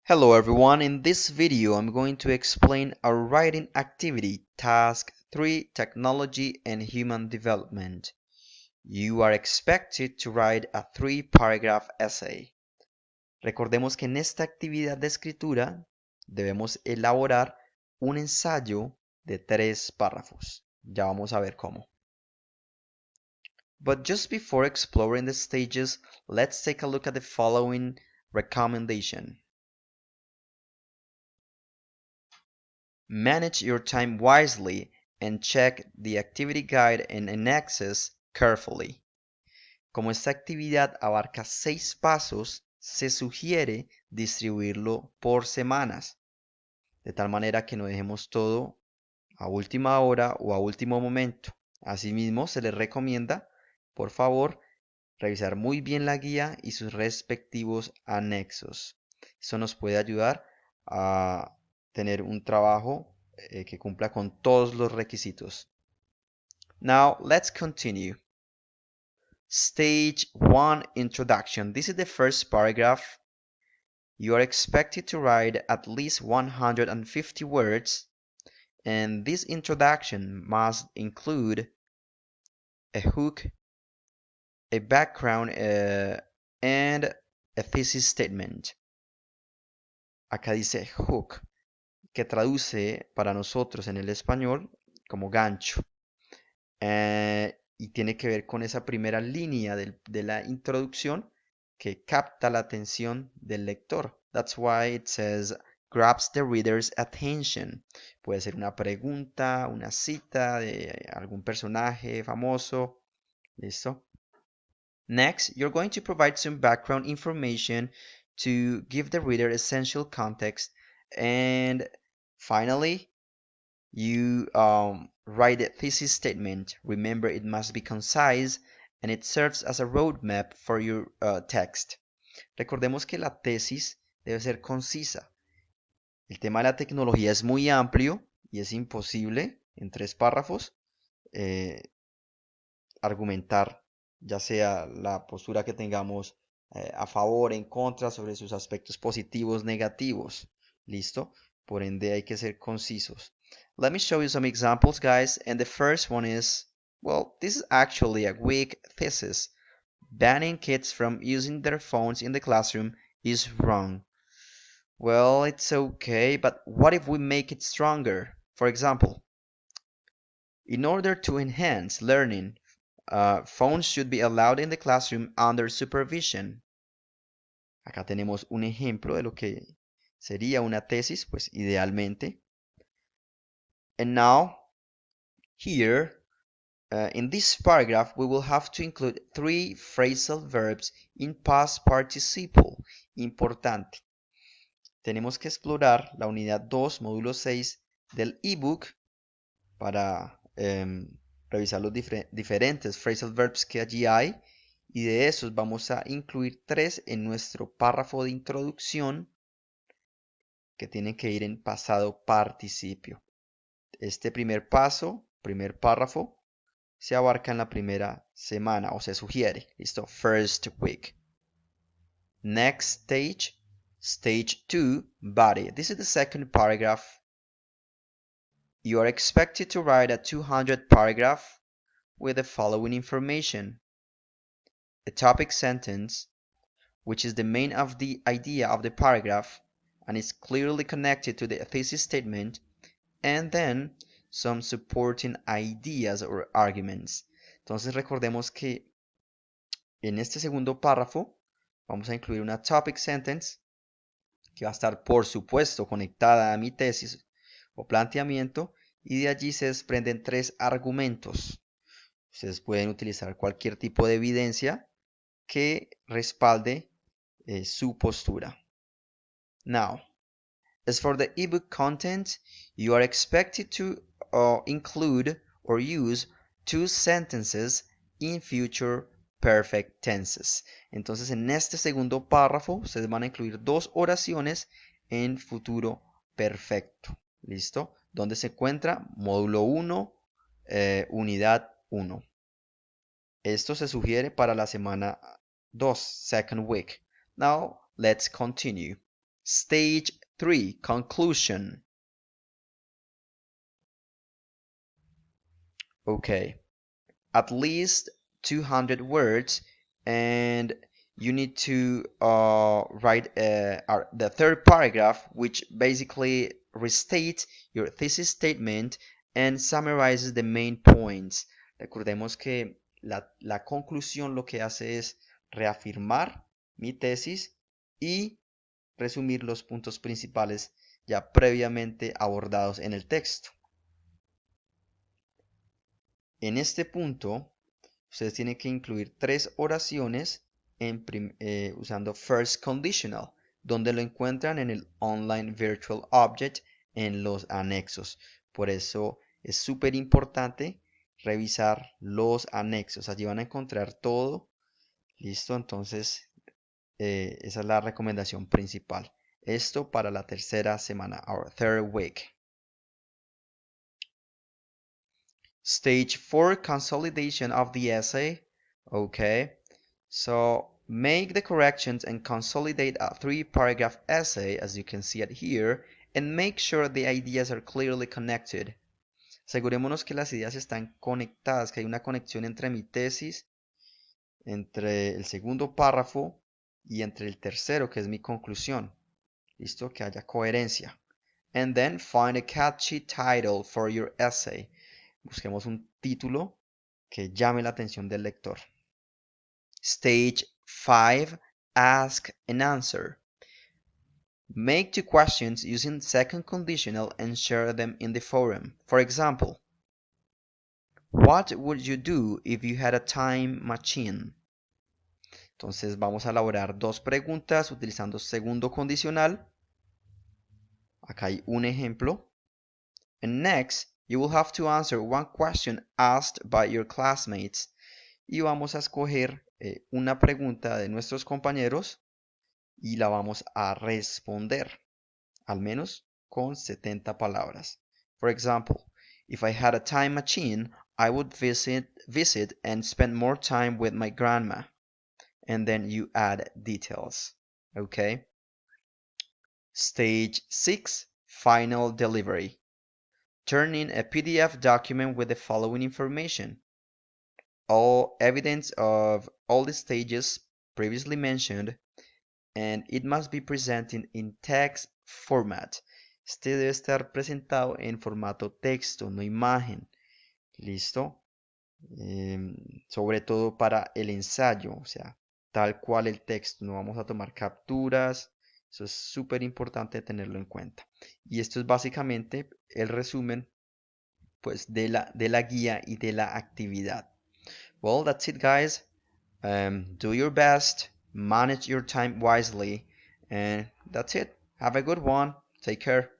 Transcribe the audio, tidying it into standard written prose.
Hello everyone, in this video I'm going to explain our writing activity, Task 3, Technology and Human Development. You are expected to write a 3-paragraph essay. Recordemos que en esta actividad de escritura debemos elaborar un ensayo de 3 párrafos. Ya vamos a ver cómo. But just before exploring the stages, let's take a look at the following recommendation. Manage your time wisely and check the activity guide and annexes carefully. Como esta actividad abarca 6 pasos, se sugiere distribuirlo por semanas, de tal manera que no dejemos todo a última hora o a último momento. Asimismo, se les recomienda, por favor, revisar muy bien la guía y sus respectivos anexos. Eso nos puede ayudar a tener un trabajo que cumpla con todos los requisitos. Now, let's continue. Stage 1 Introduction. This is the first paragraph. You are expected to write at least 150 words, and this introduction must include a hook, a background, and a thesis statement. Acá dice hook, que traduce para nosotros en el español como gancho. Y tiene que ver con esa primera línea de la introducción que capta la atención del lector. That's why it says grabs the reader's attention. Puede ser una pregunta, una cita de algún personaje famoso. ¿Listo? Next, you're going to provide some background information to give the reader essential context. And finally, you write a thesis statement. Remember, it must be concise and it serves as a roadmap for your text. Recordemos que la tesis debe ser concisa. El tema de la tecnología es muy amplio y es imposible en 3 párrafos argumentar ya sea la postura que tengamos a favor, en contra, sobre sus aspectos positivos, negativos. ¿Listo? Por ende hay que ser concisos. Let me show you some examples, guys. And the first one is, well, this is actually a weak thesis. Banning kids from using their phones in the classroom is wrong. Well, it's okay, but what if we make it stronger? For example, in order to enhance learning, phones should be allowed in the classroom under supervision. Acá tenemos un ejemplo de lo que sería una tesis, pues idealmente. And now, here, in this paragraph, we will have to include 3 phrasal verbs in past participle. Importante. Tenemos que explorar la unidad 2, módulo 6 del ebook para revisar los diferentes phrasal verbs que allí hay, y de esos vamos a incluir 3 en nuestro párrafo de introducción que tienen que ir en pasado participio. Este primer párrafo, se abarca en la primera semana o se sugiere. ¿Listo? First week. Next stage, stage 2, body. This is the second paragraph. You are expected to write a 200 paragraph with the following information. A topic sentence, which is the main of the idea of the paragraph and is clearly connected to the thesis statement, and then some supporting ideas or arguments. Entonces recordemos que en este segundo párrafo vamos a incluir una topic sentence que va a estar, por supuesto, conectada a mi tesis o planteamiento, y de allí se desprenden 3 argumentos. Ustedes pueden utilizar cualquier tipo de evidencia que respalde su postura. Now, as for the ebook content, you are expected to include or use 2 sentences in future perfect tenses. Entonces, en este segundo párrafo, ustedes van a incluir 2 oraciones en futuro perfecto. ¿Listo? Donde se encuentra módulo 1, unidad 1. Esto se sugiere para la semana 2, second week. Now, let's continue. Stage 3, conclusion. Okay, at least 200 words, and you need to write the third paragraph, which basically restates your thesis statement and summarizes the main points. Recordemos que la conclusión lo que hace es reafirmar mi tesis y resumir los puntos principales ya previamente abordados en el texto. En este punto, ustedes tienen que incluir 3 oraciones usando first conditional, donde lo encuentran en el online virtual object en los anexos. Por eso es súper importante revisar los anexos. Allí van a encontrar todo. Listo, entonces esa es la recomendación principal. Esto para la tercera semana, our third week. Stage 4, consolidation of the essay. Okay, so make the corrections and consolidate a 3-paragraph essay, as you can see it here, and make sure the ideas are clearly connected. Asegurémonos que las ideas están conectadas, que hay una conexión entre mi tesis, entre el segundo párrafo y entre el tercero, que es mi conclusión. Listo, que haya coherencia. And then find a catchy title for your essay. Busquemos un título que llame la atención del lector. Stage 5, ask and answer. Make 2 questions using second conditional and share them in the forum. For example, what would you do if you had a time machine? Entonces vamos a elaborar 2 preguntas utilizando segundo condicional. Acá hay un ejemplo. And next, you will have to answer 1 question asked by your classmates. Y vamos a escoger una pregunta de nuestros compañeros y la vamos a responder, al menos con 70 palabras. For example, if I had a time machine, I would visit and spend more time with my grandma. And then you add details. Okay? Stage 6, final delivery. Turn in a PDF document with the following information. All evidence of all the stages previously mentioned, and it must be presented in text format. Este debe estar presentado en formato texto, no imagen. ¿Listo? Sobre todo para el ensayo, o sea, tal cual el texto. No vamos a tomar capturas. Eso es súper importante tenerlo en cuenta. Y esto es básicamente el resumen, pues, de la guía y de la actividad. Well, that's it, guys. Do your best, manage your time wisely, and that's it. Have a good one. Take care.